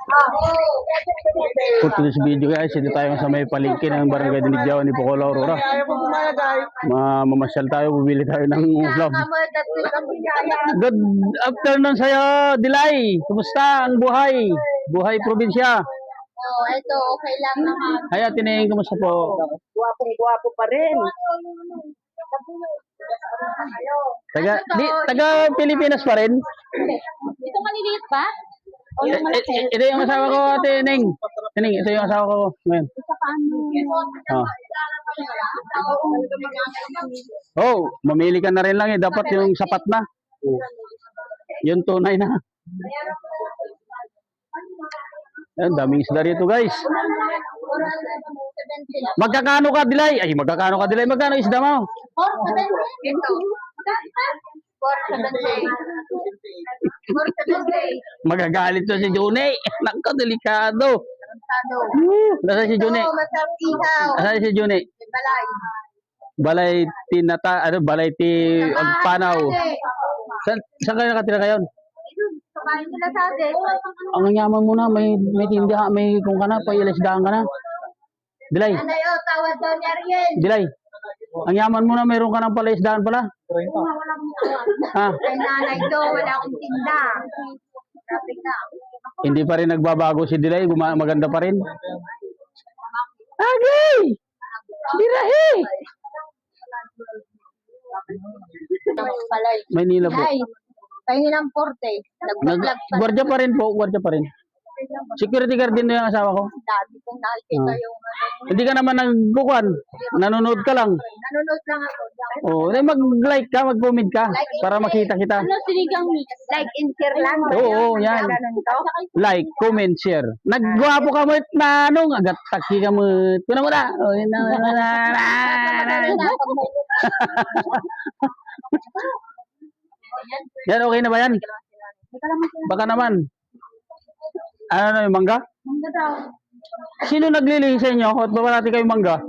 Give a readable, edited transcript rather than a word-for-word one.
For today's video guys, ito tayo sa may palengke ng barangay Dinigyawan ni Pocola Aurora. Mamasyal tayo, bumili tayo ng ulam. Good afternoon sa'yo, Dilay. Kumusta ang buhay? Buhay probinsya. Oh, ito, okay lang naman. Ay, Atineng, kumusta po? Guwapong-guwapo pa rin. Taga Pilipinas pa rin? Ito maliliit ba? O yung malaki? Ito yung asawa ko, Ate Neng. Neng, ito yung asawa ko ngayon. Sa paano? Oh, mamili ka na rin lang eh. Dapat yung sapat na. Yung tunay na. Ang daming isda rito guys. Magkakano ka, Dilay? Ay, magkakano ka, Dilay? Magkano isda mo? 470. Magagalit to si June. Nako, delikado. Nasaan si June? Nasaan si June? Balay. Balay tinata, balay ti Agpanaw. Saan kayo nakatira ngayon? Kabahin nila sa atin. Ang yaman mo na, may tindahan, may kung ka na, pailasdahan ka na. Dilay, Ano yun? Tawad daw ni Ariel. Dilay. Ang yaman mo na, mayroon ka ng palaisdaan pala. Ha? Ay nanay do, wala akong tinda. Sabi ka. Hindi pa rin nagbabago si Dilay, maganda pa rin. Agay! Dirahi! Balay. Maynila po. Ay, kayo ng porte. Nag-vlog pa. Gwardiya pa rin po, gwardiya pa rin. Security guard din yung asawa ko. Dati kong nakikita yung Hindi ka naman nagbukuan. Nanonood ka lang. nanonood lang ako. Oh, mag-like ka, mag-comment ka para makita kita. Ano sinigang mix? Like and share lang. Oo, yan. Ganun to. Like, comment, share. Nagwapo ka mo na anong agat taki ka mo. Kuna mo na. Oh, yun na. Yan, okay na ba yan? Baka naman. Ano na yung mangga? Mangga daw. Sino naglilihi sa inyo? At ba natin kayo mangga?